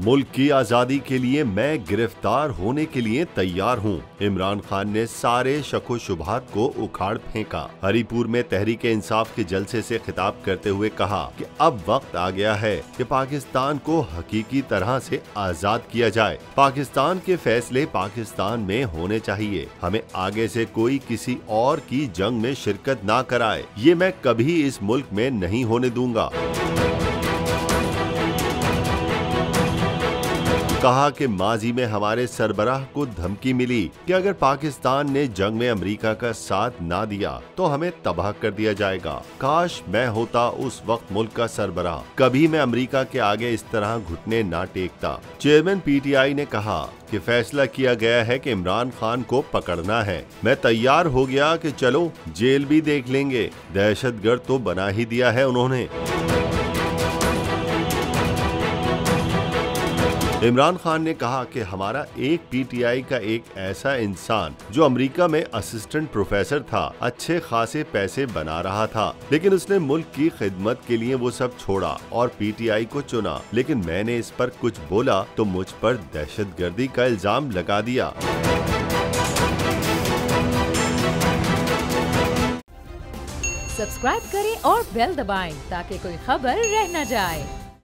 मुल्क की आजादी के लिए मैं गिरफ्तार होने के लिए तैयार हूँ। इमरान खान ने सारे शको शुबहात को उखाड़ फेंका। हरिपुर में तहरीक इंसाफ के जलसे से खिताब करते हुए कहा कि अब वक्त आ गया है कि पाकिस्तान को हकीकी तरह से आजाद किया जाए। पाकिस्तान के फैसले पाकिस्तान में होने चाहिए। हमें आगे से कोई किसी और की जंग में शिरकत ना कराए। ये मैं कभी इस मुल्क में नहीं होने दूंगा। कहा कि माजी में हमारे सरबराह को धमकी मिली कि अगर पाकिस्तान ने जंग में अमेरिका का साथ ना दिया तो हमें तबाह कर दिया जाएगा। काश मैं होता उस वक्त मुल्क का सरबराह, कभी मैं अमेरिका के आगे इस तरह घुटने ना टेकता। चेयरमैन पीटीआई ने कहा कि फैसला किया गया है कि इमरान खान को पकड़ना है। मैं तैयार हो गया कि चलो जेल भी देख लेंगे। दहशतगर्द तो बना ही दिया है उन्होंने। इमरान खान ने कहा कि हमारा एक पीटीआई का एक ऐसा इंसान जो अमेरिका में असिस्टेंट प्रोफेसर था, अच्छे खासे पैसे बना रहा था, लेकिन उसने मुल्क की खिदमत के लिए वो सब छोड़ा और पीटीआई को चुना। लेकिन मैंने इस पर कुछ बोला तो मुझ पर दहशतगर्दी का इल्जाम लगा दिया। सब्सक्राइब करें और बेल दबाएं ताकि कोई खबर रह न जाए।